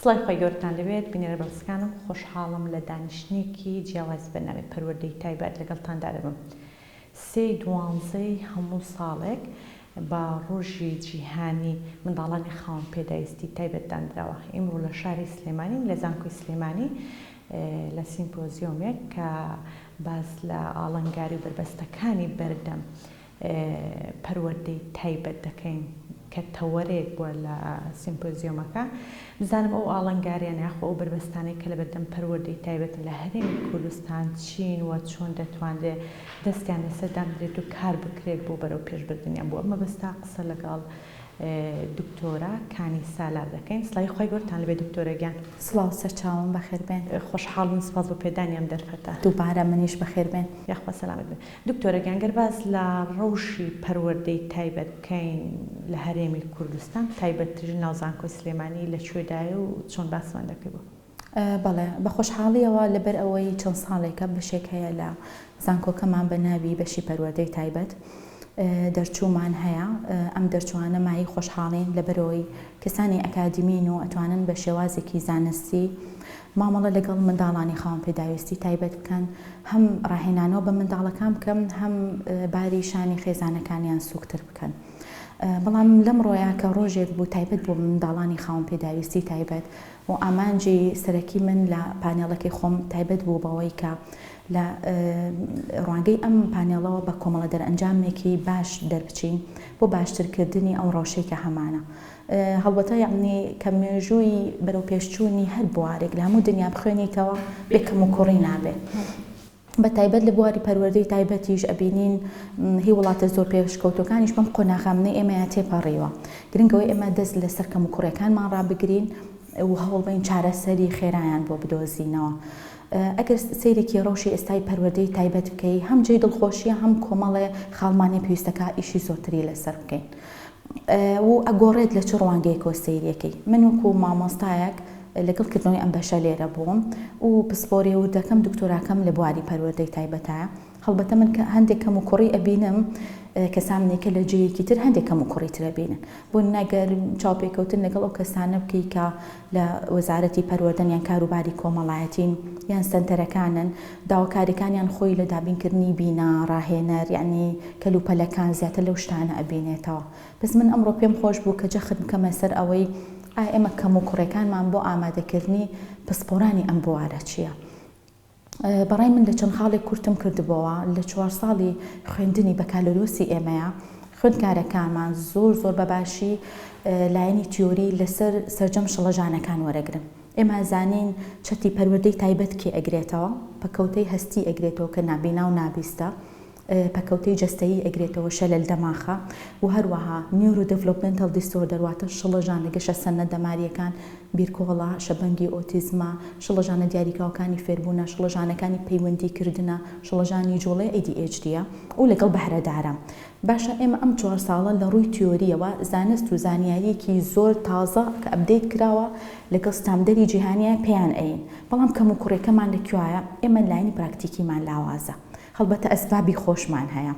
سڵای خۆی گەورتان لەوێت بینێرە بەڕسکانم خۆشحاڵم لە دانیشتێکی جیاواز بەناوی پەروەردەی تایبەت لەگەڵتاندا دەبم. 3/12 هەموو ساڵێک بە ڕۆژی جیهانی منداڵانی خاوەن پێداویستی تایبەتدان درراوە. ئیمڕۆ لە شاری سلێمانی لە زانکۆی سلێمانی لە سیمپۆزیۆمێک کە باس لە ئاڵنگاری و بربەستەکانی بەردەم پەروەردەی تایبەت دەکەین کە تەوەرێک بووە لە سیمپۆزیۆمەکە. بزانم ئەو ئاڵنگاریان یاخۆ ئەو بربەستانەی کە لە بەردەم پەروەردەی تایبەت لە هەرێمی کوردستان چین و چۆن دەتوانرێت دەستیان لەسەردان بدرێت و کار بکرێت بۆ بەرەو پێشبردنیان بووە. مەبەستا قسە لەگەڵ دکتۆرە کانی سالار دەکەین. سڵای خۆی گەورتان لەبێ دکتۆرە گیان. سڵاو سەرچاوم بەخێر بێن. خۆشحاڵم سپاس بۆ پێدانیام دەرفەتە. دووبارە منیش بەخێر بێن. یاخوا سەلامت بێن. دکتۆرە گیان گەر باس لە ڕەوشی پەروەردەی تایبەت بکەین لە هەرێمی کوردستان تایبەتتر ناو زانکۆی سلێمانی لەکوێدایە و چۆن باسمان دەکەی بوو؟ بەڵێ بە خۆشحاڵیەوە لەبەر ئەوەی چەند ساڵێکە بەشێک هەیە لە زانکۆکەمان بە ناوی بەشی پەروەردەی تایبەت دەرچوومان هەیە. ئەم دەرچوانە مای خۆشحاڵین لەبەرەوەی کەسانی ئەکادیمین و ئەتوانن بە شێوازێکی زانستی مامەڵە لەگەڵ منداڵانی خاوەن پێداویستی تایبەت بکەن، هەم ڕاهێنانەوە بە منداڵەکان بکەن، هەم باری شانی خێزانەکانیان سووکتر بکەن. بەڵام لەم ڕۆیە کە ڕۆژێک بوو تایبەت بۆ منداڵانی خاوەن پێداویستی تایبەت و ئامانجی سەرەکی من لە پانێڵەکەی خۆم تایبەت بوو بەوەی کە لە ڕوانگەی ئەم پانێڵەوە بە کۆمەڵە دەرئەنجامێکی باش دەربچین بۆ باشترکردنی ئەو ڕەوشەی کە هەمانە. هەڵبەتە یعنی کە مێژووی بەرەو پێشچوونی هەر بوارێک لە هەموو دنیا بخوێنیتەوە بێکەم و کوڕی نابێت. بە تایبەت لە بواری پەروەردەی تایبەتیش ئەبینین هی وڵاتە زۆر پێشکەوتەکانیش بەم قۆناغامنەی ئێمەیە تێپەڕیوە. گرنگەوەی ئێمە دەست لەسەر کەم و کوڕەکانمان ڕابگرین و هەوڵ بین چارەسەری خێرایان بۆ بدۆزینەوە. ئەگەر سەیرێکی ڕەوشی ئێستای پەروەردەی تایبەت بکەی هەم جێی دڵخۆشیە هەم کۆمەڵێ خاڵمانی پێویستەکە ئیشی زۆرتری لەسەر بکەین و ئەگۆڕێت لە چ ڕوانگەیەکەوە سەیرەکەی. من وەکو مامۆستایەک لەگەڵکردنەوەی ئەم بەشە لێرە بووم و پسپۆری وردەکەم دکتۆراکەم لە بواری پەروەردەی تایبەتایە. هەڵبەتە من هەندێک کەم و کوڕی ئەبینم کەسانێکە لە جێیەکی تر هەندێک کەم و کوڕی ترە بینن بۆ نەگەر چاوپێکەوتن لەگەڵ ئەو کەسانە بکەی کە لە وەزارەتی پەروەردەن یان کاروباری کۆمەڵایەتین یان سنتەرەکانن داواکاریەکانیان خۆی لە دابینکردنی بینا ڕاهێنەر یعنی کەلوپەلەکان زیاتر لەو شتانە ئەبینێتەوە. بەس من ئەمڕۆ پێم خۆش بوو کە جەخت بکەمە سەر ئەوەی ئێمە کەم و کوڕەکانمان بۆ ئامادەکردنی پسپۆرانی ئەم بوارە چییە. بەڕای من لە چەند خاڵێک کورتم کردبەوە لە 4 ساڵی خوێندنی بەکالۆرۆسی ئێمەیە خوێندکارەکانمان زۆر بەباشی لایەنی تیۆری لەسەر سەرجەم شڵەژانەکان وەرەگرن. ئێمە زانین چەتی پەروەردەی تایبەت کێ ئەگرێتەوە، پەکەوتەی هەستی ئەگرێتەوە کە نابینا و نابیستە، پەکەوتەی جەستەیی ئەگرێتەوە شەلل دەماخە و هەروەها نیورۆ دڤلۆپمنتال دیسۆردەر واتە شڵەژانە گەشە سەنە دەماریەکان، بیرکۆڵە، شەبەنگی ئۆتیزمە، شڵەژانە دیاریکراوەکانی فێربوونە، شڵەژانەکانی پەیوەندیکردنە، شڵەژانی جوڵەی ADHDە و لەگەڵ بەهرەدارە. باشە ئێمە ئەم 4 ساڵە لە ڕووی تیۆریەوە زانست و زانیاریەکی زۆر تازە کە ئەپدەیت کراوە لەگەڵ ستاندەری جیهانیە پێیان ئەین. بەڵام کەم و کوڕەکەمان لەکوایە ئێمە لایەنی پراکتیکیمان لاوازە. هەڵبەتە ئەسبابی خۆشمان هەیە.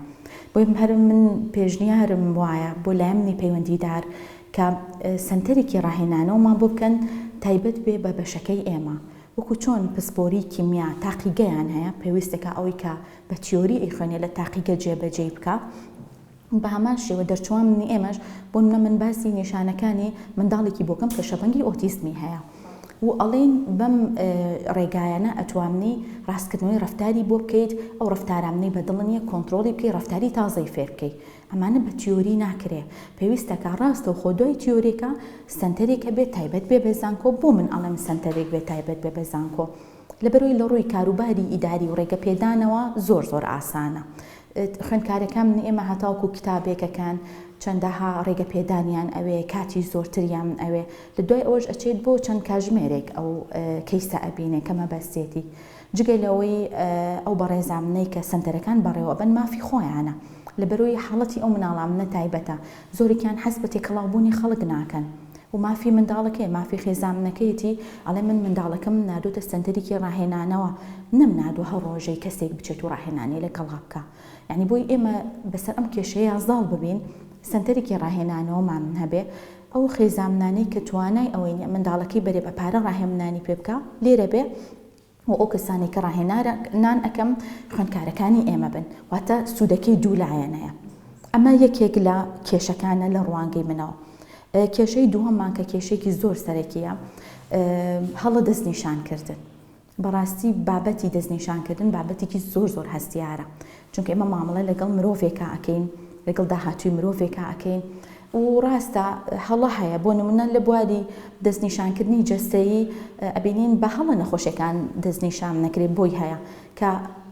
بۆی هەر من پێشنیارم وایە بۆ لایەنی پەیوەندیدار کە سنتەرێکی ڕاهێنانەوەمان بۆ بکەن تایبەت بێ بە بەشەکەی ئێمە. وەکو چۆن پسپۆری کیمیا تاقیگەیان هەیە پێویستەکە ئەوەی کە بە تیۆری ئەیخوێنێ لە تاقیگە جێبەجێ بکە. بە هەمان شێوە دەرچوانی ئێمەش بۆ من باسی نیشانەکانی منداڵێکی بۆکەم کە شەبەنگی ئۆتیزمی هەیە و ئەڵێن بەم ڕێگایانە ئەتوانی ڕاستکردنەوەی ڕەفتاری بۆ بکەیت ئەو ڕەفتارامنەی بەدڵنیە کۆنتترۆلی بکەی ڕەفتاری تازەی فێر بکەیت. ئەمانە بە تیۆری ناکرێ پێویستەکە ڕاستە و خۆ دوای تیۆریەکە سنتەرێکە بێت تایبەت بێ بە زانکۆ بۆ من ئەڵێم سنتەرێک بێت تایبەت بێ بە زانکۆ لەبەرەوەی لە ڕووی کاروباری ئیداری و ڕێگە پێدانەوە زۆر ئاسانە. خوێندکارەکان من ئێمە هەتاوکو کتابێکەکان چەندەها ڕێگە پێدانیان ئەوێ کاتی زۆرتریان ئەوێ لە دوای ئەوەش ئەچێت بۆ چەند کاژمێرێک ئەو کەیسە ئەبینێ کەمە بەستێتی جگەی لەوەی ئەو بەڕێزامنەی کە سنتەرەکان بەڕێوە بن مافی خۆیانە لەبەرەوەی حاڵەتی ئەو مناڵامنە تایبەتە زۆرێکیان حەز بە تێکەڵاوبوونی خەڵک ناکەن و مافی منداڵەکەی مافی خێزانەکەیەتی ئەڵێ من منداڵەکەم نادۆتە سنتەرێکی ڕاهێنانەوە نەمنادوە هەر ڕۆژەی کەسێک بچێت و ڕاهێنانی لەگەڵا بکە یعنی بۆی ئێمە بەسەر ئەم کێشەیە زاڵ ببین سنتەرێکی ڕاهێنانەوەمان هەبێ ئەو خێزانمنانەی کە توانای ئەوەی منداڵەکەی بەرێ بە پارە ڕاهێمنانی پێ بکە لێرە بێ و ئەو کەسانی کە ڕاهێنان ئەەکەم خوێندکارەکانی ئێمە بن واتە سوودەکەی دوو لایەنەیە. ئەمە یەکێک لە کێشەکانە لە ڕوانگەی منەوە. کێشەی دووەممان کە کێشێکی زۆر سەرەکیە هەڵە دەستنیشانکردن. بەڕاستی بابەتی دەستنیشانکردن بابەتێکی زۆر هەستیارە، چونکە ئێمە مامەڵە لەگەڵ مرۆڤێکە ئەکەین، لەگەڵ داهاتووی مرۆڤێکە ئەکەین و ڕاستە هەڵە هەیە. بۆ نمونە لە بواری دەستنیشانکردنی جەستەیی ئەبینین بە هەڵە نەخۆشیەکان دەستنیشان نەکرێت بۆی هەیە کە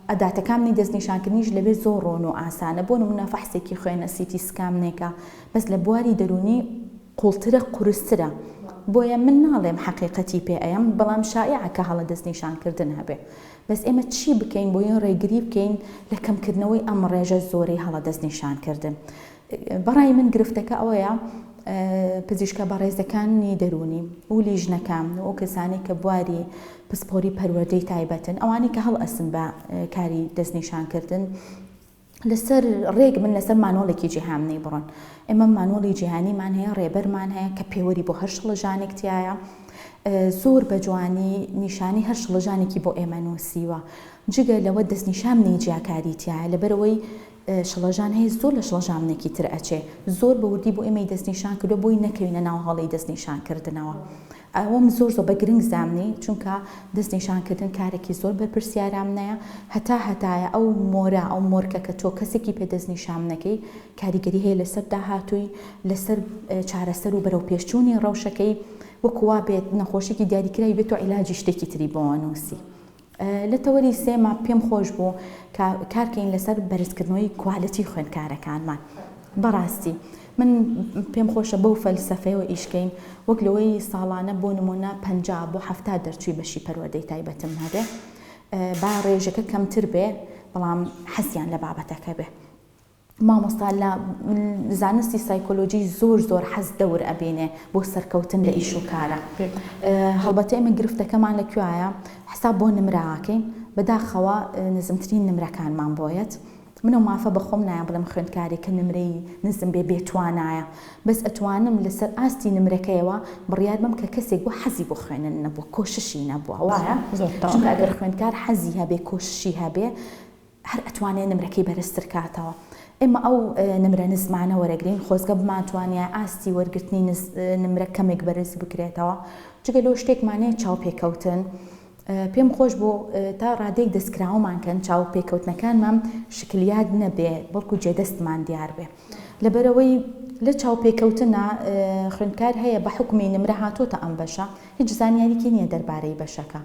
ئەداتەکانی دەستنیشانکردنیش لەبێ زۆر ڕۆن و ئاسانە. بۆ نمونە فەحسێکی خوێنە سیتی سکامنێکە بەس لە بواری دەرونی قوڵترە قورسترە. بۆیە من ناڵێم حقیقەتی پێ ئەم، بەڵام شایعە کە هەڵە دەستنیشانکردن هەبێ. بەس ئێمە چی بکەین بۆ یان ڕێگری بکەین لە کەمکردنەوەی ئەم ڕێژە زۆرەی هەڵە دەستنیشانکردن. بەڕای من گرفتەکە ئەوەیە پزیشکە بەڕێزەکانی دەرونی و لیژنەکان و کەسانی کە بواری پسپۆری پەروەردەی تایبەتن، ئەوانی کە هەڵ ئەسن بە کاری دەستنیشانکردن لەسەر ڕێگ من لەسەر مانۆڵێکی جیهانی بڕۆن. ئێمە مانۆڵی جیهانیمان هەیە، ڕێبەرمان هەیە کە پێوەری بۆ هەر شڵەژانێک تایە، زۆر بە جوانی نیشانی هەر شڵەژانێکی بۆ ئێمە نووسیوە. جگە لەوە دەستنیشاننی جیاکاری تایە لەبەرەوەی شڵەژان هەیە زۆر لە شڵەژانێکی تر ئەچێ، زۆر بە وردی بۆ ئێمەی دەستنیشان کردو بۆی نەکەوینە ناو هەڵی دەستنیشانکردنەوە. ئەوەم زۆر بەگرنگ زاننی، چونکە دەستنیشانکردن کارێکی زۆر بەرپرسیارامنەیە، هەتایە ئەو مۆرە ئەو مۆرکە کە تۆ کەسێکی پێ دەستنیشانەکەی کاریگەری هەیە لەسەر داهاتووی، لەسەر چارەسەر و بەرەو پێشچوونی ڕەوشەکەی وەکوا بێت نەخۆشیێکی دیاریکراوی بێت و عیلاجی شتێکی تری بۆەوە نووسی. لە تەوەری سێمە پێم خۆش بوو کارکەین لەسەر بەرزکردنەوەی کوالەتی خوێندکارەکانمان. بەڕاستی من پێم خۆشە بەو فەلسەفەیەوە ئیشکەین وەک لەوەی ساڵانە بۆ نمونە 50 بۆ 70 دەرچووی بەشی پەروەردەی تایبەتم هەبێ، با ڕێژەکە کەمتر بێ بەڵام حەزیان لە بابەتەکە بێ. مامۆستا لە زانستی سایکۆلۆجی زۆر حەز دەور ئەبێنێ بۆ سەرکەوتن لە ئیش و کارە. هەڵبەتە ئێمە گرفتەکەمان لەکوایە حساب بۆ نمراکەین، بەداخەوە نزمترین نمرەکانمان بۆیەت. منە مافە بەخۆم نایە بڵم خوێندکارێکە نمرەی نزم بێ بێتوانایە، بەس ئەتوانم لەسەر ئاستی نمرەکەیەوە بڕیار بم کە کەسێک بۆ حەزی بۆ خوێنن نەبووە، کۆششی نەبووە. وایە چونکە ئەگەر خوێندکار حەزی هەبێ کۆششی هەبێ هەر ئەتوانێت نمرەکەی بەرزتر کاتەوە. ئێمە ئەو نمرە نزمانە وەرەگرین خۆزگە بماتوانە ئاستی وەرگرتنی نمرە کەمێک بەرز بکرێتەوە. جگە لەو شتێکمانەیە چاوپێکەوتن. پێم خۆش بۆ تا ڕادێک دەستکراوەمانکەن چاوپێکەوتنەکانمان شکلیات نەبێ بەڵکو جێدەستمان دیار بێ. لەبەرەوەی لە چاوپێکەوتنە خوێندکار هەیە بە حکمی نمرە هاتۆتە ئەم بەشە، هیچ زانیاریکی نییە دەربارەی بەشەکە.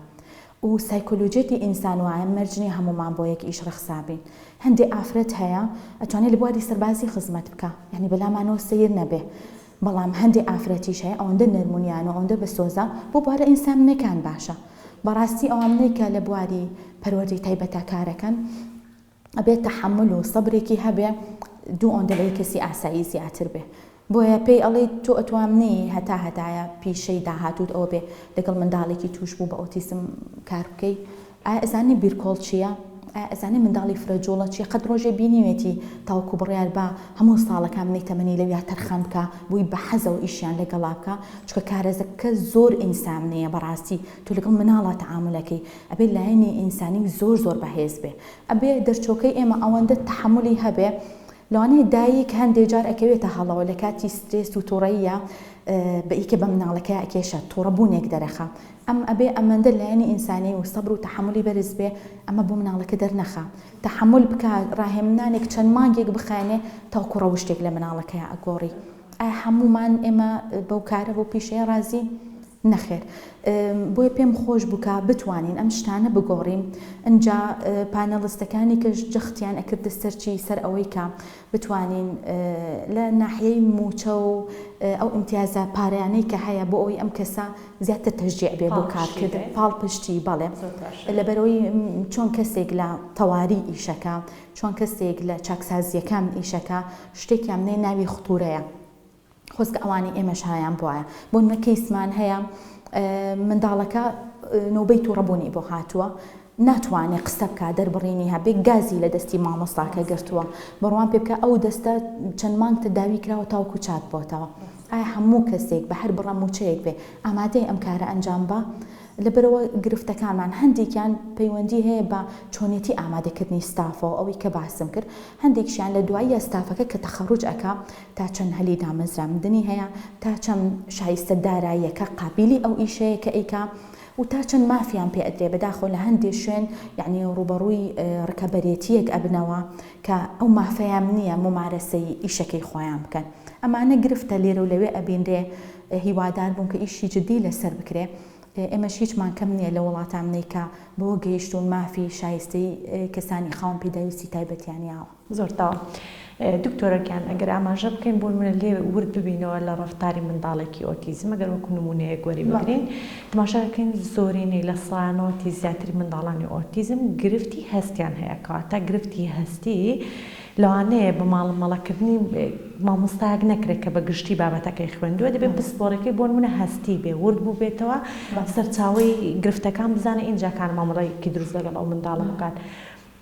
و سایکۆلۆجێتی ئینسان وایە مەرجنی هەمومان بۆ یەک ئیش ڕەخسابین. هەندێک ئافرەت هەیە ئەتوانێت لە بواری سەربازی خزمەت بکە، یعنی بەلامانەوە سیر نەبێ، بەڵام هەندێک ئافرەتیش هەیە ئەوەندە نەرمونیان و ئەوەندە بەسۆزە بۆ بوارە ئینسانەکان باشە. بەڕاستی ئەوانەی کە لە بواری پەروەردەی تایبەتە کارەکەن ئەبێت تەحەمل و سەبرێکی هەبێ دوو ئەوەندە کەسی ئاسایی زیاتر بێ. بۆیە پێی ئەڵێ تۆ ئەتواننی هەتایە پیشەی داهاتوت ئەوە بێ لەگەڵ منداڵێکی توش بوو بە ئۆتیسم کار بکەی. ئایا ئەزانی بیرکۆڵ چییە؟ ئایا ئەزانی منداڵی فرەجۆڵە چیە؟ قەت ڕۆژێ بینیوێتی تاوکو بڕیار بە هەموو ساڵەکان منەی تەمەنی لەویا تەرخەم بکە بووی بە حەزەوە ئیشیان لەگەڵا بکە، چکە کارەزەکە زۆر ئینسانەیە. بەڕاستی تۆ لەگەڵ مناڵە تەعاملەکەی ئەبێ لایەنی ئینسانی زۆر بەهێز بێ، ئەبێ دەرچۆکەی ئێمە ئەوەندە تەحەملی هەبێ. لەوانەیە دایک هەندێک جار ئەکەوێتە هەڵەوە لە کاتی سترێس و تووڕەیە بە ئیکە بە مناڵەکە ئەکێشە تووڕەبوونێک دەرەخە. ئەم ئەبێ ئەمەندە لایەنی ئینسانی و سەبر و تەحەملی بەرز بێ، ئەمە بۆ مناڵەکە دەرنەخە. تەحەمل بکە ڕاهێمنانێک چەند مانگێک بخانێ تاوکو ڕەوشتێک لە مناڵەکەیە ئەگۆڕی. ئایا هەمومان ئێمە بەو کارە بۆ پیشەیە ڕازی؟ نەخێر. بۆیە پێم خۆش بووکە بتوانین ئەم شتانە بگۆڕین. ئەنجا پانەڵستەکانی کە جەختیان ئەکردە سەرچی سەر ئەوەی کە بتوانین لە ناحیەی موچە و ئەو ئیمتیازە پارەیانەی کە هەیە بۆ ئەوی ئەم کەسە زیاتر تەشجیع بێ بۆ کارکردن پاڵپشتی. بەڵێ لەبەرەوەی چۆن کەسێک لە تەواری ئیشەکە، چۆن کەسێک لە چاکسازیەکان ئیشەکە شتێکیان نێ ناوی خوتورەیە. خۆزگە ئەوانی ئێمەش هایان بواە بۆ نمە کەیسمان هەیە منداڵەکە نۆبەی تووڕەبوونی بۆ هاتووە، ناتوانێت قسە بکە دەربڕینی هەبێ گازی لە دەستی مامۆستاکە گرتووە، بڕوان پێ بکە ئەو دەستە چەند مانگ تەداوی کراوە تاوکو چاک بۆتەوە. ئایا هەموو کەسێک بە هەر بڕەموچەیەک بێ ئامادەی ئەم کارە ئەنجام بە لەبەرەوە گرفتەکانمان هەندێکیان پەیوەندی هەیە بە چۆنێتی ئامادەکردنی ستافەوە ئەوەی کە باسم کرد هەندێکشیان لە دواییە ستافەکە کە تەخەڕوج ئەکا تا چەند هەلی دامەزراندنی هەیە تا چەند شایستە داراییەکە قابلی ئەو ئیشەیە کە ئەیکا و تا چەند مافیان پێ ئەدرێ بەداخۆ لە هەندێک شوێن یعنی ڕوبەڕووی ڕکەبەرێتیەک ئەبنەوە کە ئەو مافەیان نییە ممارەسەی ئیشەکەی خۆیان بکەن ئەمانە گرفتە لێرە و لەوێ ئەبێنرێ هیوادار بوون کە ئیشی جدی لەسەر بکرێ ئێمەش هیچمان کەم نییە لە وڵاتامنەی کە بۆ گەیشتون مافی شایستەی کەسانی خاوەن پێداویستی تایبەتیانیاوە زۆرتاوە. دکتۆرەکان ئەگەر ئاماژە بکەین بۆ منە لێ ورد ببینەوە لە ڕەفتاری منداڵێکی ئۆتیزم ئەگەر وەکو نمونەیە گوەری بگرین تماشاکەین زۆرینەی لە سڵانەوەتی زیاتری منداڵانی ئۆتیزم گرفتی هەستیان هەیە کەواتە گرفتی هەستی لەوانەیە بە ماڵمەڵەکردنی مامۆستایەک نەکرێت کە بە گشتی بابەتەکەی خوێندووە دەبێت پسپۆرەکەی بۆ نمونە هەستی بێ ورد بوو بێتەوە سەرچاوەی گرفتەکان بزانە ئینجاکان مامەڵەیەکی دروست لەگەڵ ئەو منداڵە بکات.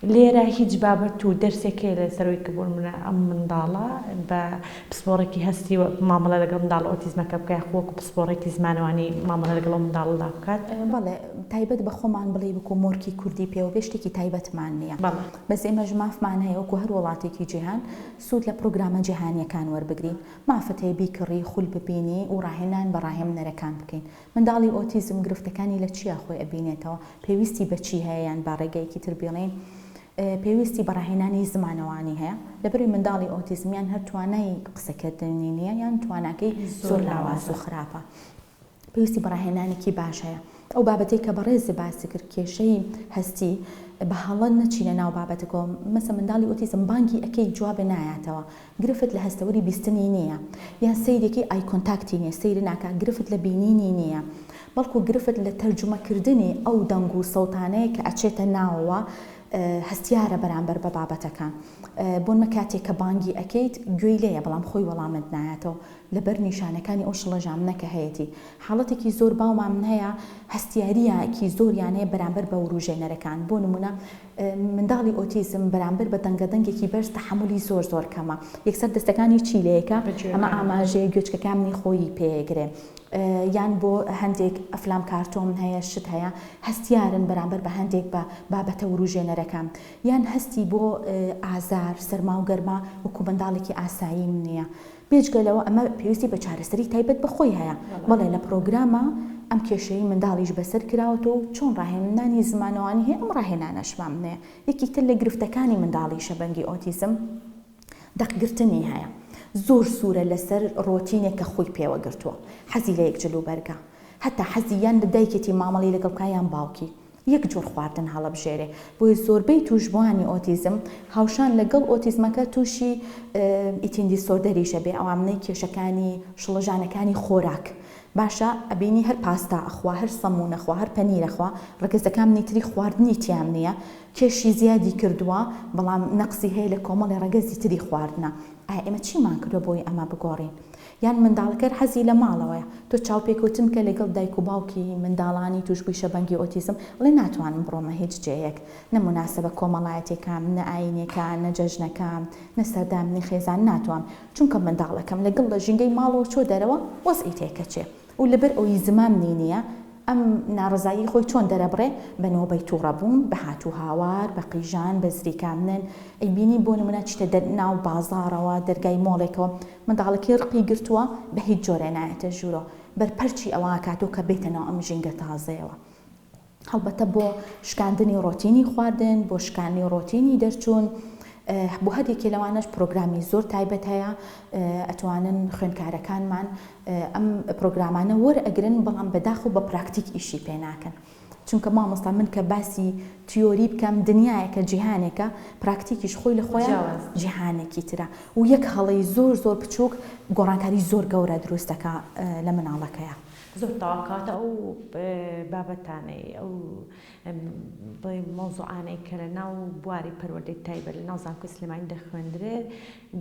لێرە هیچ بابەت و دەرسێکێ لە سەرۆی کە بۆ منە ئەم منداڵە بە پسپۆڕێکی هەستی مامەڵە لەگەڵ منداڵ ئۆتیزمەکە بکە خۆکو پسپۆڕێکی زمانەوانی مامەڵە لەگەڵ منداڵدا بکات. بەڵێ تایبەت بە خۆمان بڵێ بکو مۆرکی کوردی پێوە بێشتێکی تایبەتمان نییە بەس ئێمەش مافمان هەیە وەکو هەر وڵاتێکی جیهان سوود لە پرۆگرامە جیهانیەکان وەربگرین مافەتەی بیکڕی خول ببینی و ڕاهێنان بە ڕاهێمنەرەکان بکەین. منداڵی ئۆتیزم گرفتەکانی لە چیا خۆی ئەبینێتەوە پێویستی بەچی هەیە یان با ڕێگەیەکی تر بڵێن پێویستی بەڕاهێنانی زمانەوانی هەیە لەبەری منداڵی ئۆتیزمیان هەر توانای قسەکردنی نییە یان تواناکەی زۆر لاواز و خراپە پێویستی بەڕاهێنانێکی باش هەیە. ئەو بابەتەی کە بەڕێز باسی کرد کێشەی هەستی بە هەڵە نەچینە ناو بابەتەکەەوە مەسە منداڵی ئۆتیزم بانگی ئەەکەی جوابە نایاتەوە گرفت لە هەستەوەری بیستنی نییە یان سەیرێکی ئای کۆنتاکتی نییە سەیری ناکە گرفت لە بینینی نییە بەڵکو گرفت لە تەرجمەکردنی ئەو دەنگ و سەوتانەیە کە ئەچێتە ناوەوە هەستیارە بەرامبەر بە بابەتەکان بۆنمە کاتێک کە بانگی ئەەکەیت گوێی لەیە بەڵام خۆی وەڵامت نایەتەوە لەبەر نیشانەکانی ئەو شڵەژامنەکە هەیەی حاڵەتێکی زۆر باومان هەیە هەستیاریەکی زۆریانەیە بەرامبەر بە وروژێنەرەکان بۆ نمونە منداڵی ئۆتیزم بەرامبەر بە دەنگەدەنگێکی بەرز تەحملی زۆر زۆر کەمە یەکسەر دەستەکانی چیلەیەەکە ئەمە ئاماژەیە گوێچکەکانی خۆی پێگرێ یان بۆ هەندێک ئەفلام کارتۆم هەیە شت هەیە هەستیارن بەرامبەر بە هەندێک بە بابەتە وروژێنەرەکان یان هەستی بۆ ئازار سەرما و گەرما وەکو منداڵێکی ئاسایی نییە بێجگەلەوە ئەمە پێویستی بە چارەسەری تایبەت بەخۆی هەیە بەڵێ لە پرۆگرامە ئەم کێشەی منداڵیش بەسەر کراوەتەوە و چۆن ڕاهێنانی زمانەوانی هەیە ئەم ڕاهێنانەشمان هەیە یەکی تر لە گرفتەکانی منداڵی شەبەنگی ئۆتیزم دەقگرتنی هەیە زۆر سوورە لەسەر ڕۆتینێک کە خۆی پێوە گرتووە حەزی لە یەک جلوبەرگە هەتا حەزیان لە دایکێتی مامەڵی لەگەڵکایان باوکی یەک جۆر خواردن هەڵەبژێرێ بۆی زۆربەی توشبوانی ئۆتیزم هاوشان لەگەڵ ئۆتیزمەکە تووشی ئیتین دیسۆردەریشە بێ ئەوامنەی کێشەکانی شڵەژانەکانی خۆراک باشە ئەبینی هەر پاستا ئەخوا هەر سەمونەخوا هەر پەنیرەخوا ڕگەزەکان نیتری خواردنی تیان نییە کێشی زیادی کردووە بەڵام نەقسی هەیە لە کۆمەڵی ڕگەزی تری خواردنە ئایا ئێمە چیمان کردو بۆی ئەمە بگۆڕین یان منداڵەکە حەزی لە ماڵەوەیە تۆ چاوپێکوتن کە لەگەڵ دایک و باوکی منداڵانی توشبووی شەبەنگی ئۆتیزم بڵێ ناتوانم بڕۆمە هیچ جەیەک نەموناسبە کۆمەڵایەتێکان نە ئاینێکان نە جەژنەکان نە سەردامنی خێزان ناتوان چونکە منداڵەکەم لەگەڵ لە ژینگەی ماڵەوە چۆ دەرەوە وەزئی تێکەچێ و لەبەر ئەوی زمامنی نییە ئەم ناڕزایی خۆی چۆن دەرەبڕێ بە نۆبەی تووڕەبوون بە هاتوو هاوار بە قیژان بە زریکاندن ئەیبینی بۆ نمونە چتە ناو بازاڕەوە دەرگای مۆڵێکەوە منداڵەکەی ڕقی گرتووە بە هیچ جۆرە نایەتە ژوورۆ بەرپەرچی ئەوە کاتۆ کە بێتەنەوە ئەم ژینگە تازەیەوە هەڵبەتە بۆ شکاندنی ڕۆتینی خواردن بۆ شکاندنی ڕۆتینی دەرچوون بۆ هەرێکی لەوانش پرۆگرامی زۆر تایبەت هەیە ئەتوانن خوێندکارەکانمان ئەم پرۆگرامانە وەرئەگرن بەڵام بەداخۆ بە پراکتیک ئیشی پێ ناکەن چونکە مامۆستا من کە باسی تیۆری بکەم دنیایەکە جیهانێکە پراکتیکیش خۆی لە خۆیان جیهانێکی ترە و یەک هەڵەی زۆر زۆر بچووک گۆڕانکاری زۆر گەورە دروستەکە لە مناڵەکەیە زۆر تاواکاتە ئەو بابەتانەی ئەو مۆزوعانەی کە لە ناو بواری پەروەردەی تایبەت لە ناو زانکۆی سلێمانی دەخوێندرێت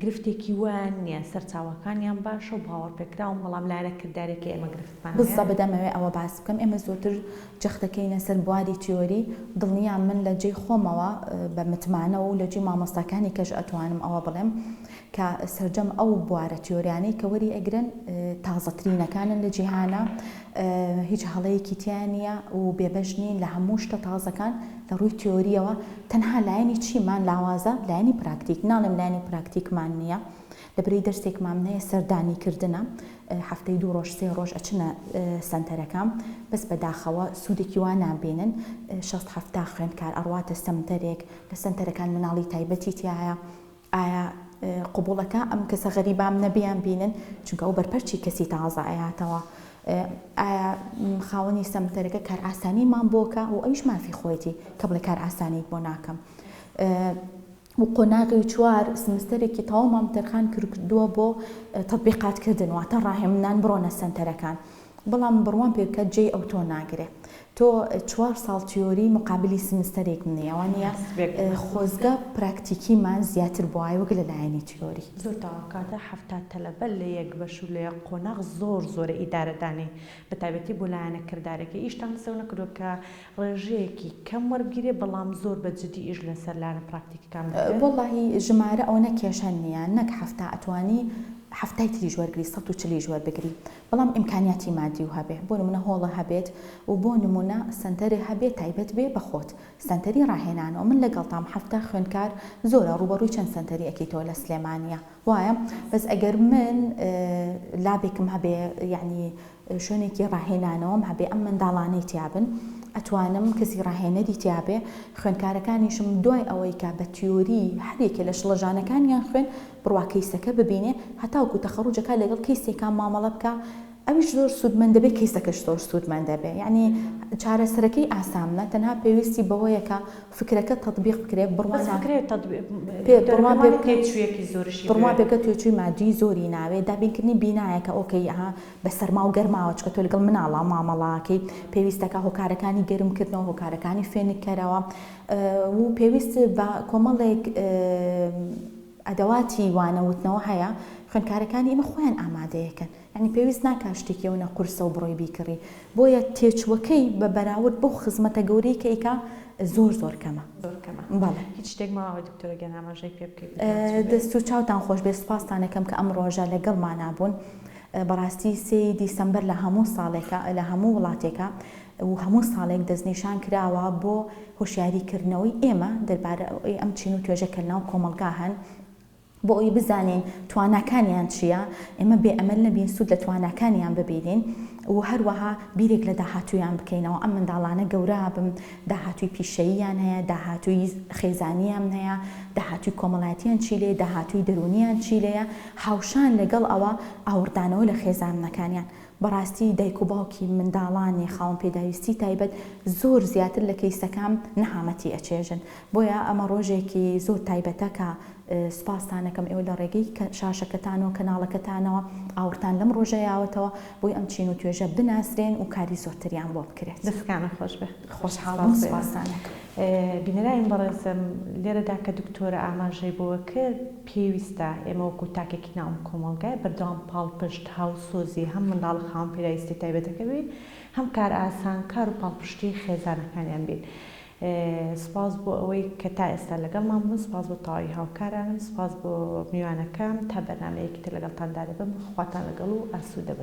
گرفتێکی وان نییە، سەرچاوەکانیان باشە و باوەڕپێکراون، بەڵام لایەنە کردارێکی ئێمە گرفتمان بزە بدەمەوێ ئەوە باس بکەم. ئێمە زۆرتر جەختەکەینە سەر بواری تیۆری، دڵنیان من لە جێی خۆمەوە بە متمانەوە و لە جێ مامۆستاکانی کەش ئەتوانم ئەوە بڵێم کە سەرجەم ئەو بوارە تیۆریانەی کە وەری ئەگرن تازەترینەکانن لە جیهانە، هیچ هەڵەیەکی تیان نییە و بێبەش نین لە هەموو شتە تازەکان لە ڕووی تیۆریەوە. تەنها لایەنی چیمان لاوازە لایەنی پراکتیک، ناڵێم لایەنی پراکتیکمان نییە، لەبەرەی دەرسێکمان هەیە سەردانیکردنە، هەفتەی 2 ڕۆژ 3 ڕۆژ ئەچنە سنتەرەکان، بەس بەداخەوە سوودێکی وان نابێنن. 60-70 خوێندکار ئەڕواتە سەمتەرێک لە سنتەرەکان مناڵی تایبەتی تایە، ئایا قوبوڵەکە ئەم کەسە غەریبام نەبیان بینن چونکە ئەو بەرپەرچی کەسی تازە ئاياتەوە، ئایا خاوەنی سەمتەرەکە کار ئاسانیمان بۆکە و ئەویش مافی خۆیەتی کە بڵێ کار ئاسانیت بۆ ناکەم. و قۆناغی 4 سمستەرێکی تەواومان تەرخان کردووە بۆ تەطبیقاتکردن، واتە ڕاهێمنان بڕۆنە سنتەرەکان، بەڵام بڕوان پێ بکات جێی ئەو تۆ ناگرێ. تۆ 4 ساڵ تیۆری مقابلی سمستەرێک منێوانە خۆزگە پراکتیکیمان زیاتر بووای وەک لە لایەنی تیۆری. زۆر تاواکاتە 70 تەلەبە لە یەک بەش و لە قۆناغ زۆرە ئیدارەدانی بە تایبەتی بۆ لایەنە کردارێکی ئیشتان سەو نەکردو کە ڕێژەیەکی کەم وەربگیرێ، بەڵام زۆر بە جدی ئیش لەسەر لایەنە پراکتیکەکان وەڵاهی ژمارە ئەو نەکێشان نییە، نەک 70 ئەتوانی هەفتای تریش وەرگری 140 وەربگری، بەڵام ئیمکانیاتی مادی و هەبێ، بۆ نمونە هۆڵە هەبێت و بۆ نمونە سنتەرێ هەبێت تایبەت بێ بەخۆت سنتەری ڕاهێنانەوە. من لەگەڵتام 70 خوێندکار زۆرە، ڕوبەڕووی چەند سنتەری ئەکەیتەوە لە سلێمانیە وایە، بەس ئەگەر من لابێکم هەبێ یعنی شوێنێکی ڕاهێنانەوەم هەبێ ئەم منداڵانەی تیابن، ئەتوانم کەسی ڕاهێنەری تیابێ، خوێندکارەکانیشم دوای ئەوەی کە بە تیۆری هەرێکێ لە شڵەژانەکانیان خوێن بڕوا کەیسەکە ببینێ، هەتاوکو تەخەڕوجەکە لەگەڵ کەیسێکان مامەڵە بکە، ئەویش زۆر سوودمەند دەبێت، کەیسەکەش زۆر سوودمەند دەبێت. یعنی چارەسەرەکەی ئاسانە، تەنها پێویستی بەوەیە کە فکرەکە تەطبیق بکرێت، بڕوان پێکە توێچووی مادی زۆری ناوێت، دابینکردنی بینایەکە ئۆکەی ئەها بە سەرما و گەرماوە چکە تۆ لەگەڵ مناڵە مامەڵاکەی پێویستەکە هۆکارەکانی گەرمکردنەوە، هۆکارەکانی فێنکەرەوە و پێویست بە کۆمەڵێک ئەدەواتی وانەوتنەوە هەیە، خوێندکارەکانی ئێمە خۆیان ئامادەیەکەن، یعنی پێویست ناکە شتێکیەوە قورسە و بڕۆی بیکڕی، بۆیە تێچوەکەی بە بەراورد بۆ خزمەتە گەورەی کە ئیکا زۆر کەمە. بەڵێ هیچ شتێک ماوە دکتۆرە گیان ئاماژەی پێ بکەیت. دەست و چاوتان خۆش بێ، سوپاستانەکەم کە ئەم ڕۆژە لەگەڵمان نابوون. بەڕاستی 3 دیسەمبەر لە هەموو ساڵێکە لە هەموو وڵاتێکە و هەموو ساڵێک دەستنیشان کراوە بۆ هۆشیاریکردنەوەی ئێمە دەربارە ئەم چین و توێژەکە ناو کۆمەلگا هەن، بۆ ئەوی بزانین تواناکانیان چییە، ئێمە بێ ئەمەل نەبین سوود لە تواناکانیان ببینین و هەروەها بیرێک لە داهاتوویان بکەینەوە. ئەم منداڵانە گەورە بم، داهاتووی پیشەییان هەیە، داهاتووی خێزانیان هەیە، داهاتووی کۆمەڵایەتیان چی لێ، داهاتووی دەرونیان چی لێیە، هاوشان لەگەڵ ئەوە ئاوردانەوە لە خێزانەکانیان. بەڕاستی دایک و باوکی منداڵانی خاوەن پێداویستی تایبەت زۆر زیاتر لە کەیسەکان نەهامەتی ئەچێژن، بۆیە ئەمە ڕۆژێکی زۆر تایبەتە کە سوپاسانەکەم ئێوە لە ڕێگەی شاشەکەتانەوە کەناڵەکەتانەوە ئاورتان لەم ڕۆژە یاوەتەوە بۆی ئەم چین و توێژە بناسرێن و کاری زۆرتریان بۆ بکرێت. دەستکانە خۆش بێ، خۆشحاڵم، سوپاسانەکەم. بینەرایان بەڕێزم لێرەدا کە دکتۆرە ئاماژەی بۆوە کرد، پێویستە ئێمە وەکو تاکێکی ناوم کۆمەڵگای بەردەوام پاڵپشت هاوسۆزی هەم منداڵ خاوەن پێداویستی تایبەتەکە بین، هەم کار ئاسان کار و پاڵپشتی خێزانەکانیان بین. سپاس بۆ ئەوەی کە تا ئێستا لەگەڵمان بوون، سپاس بۆ تەواوی هاوکارانم، سپاس بۆ میوانەکەم، تا بەرنامەیەکی تر لەگەڵتاندا دەبم، خواتان لەگەڵ و ئاسوودە بن.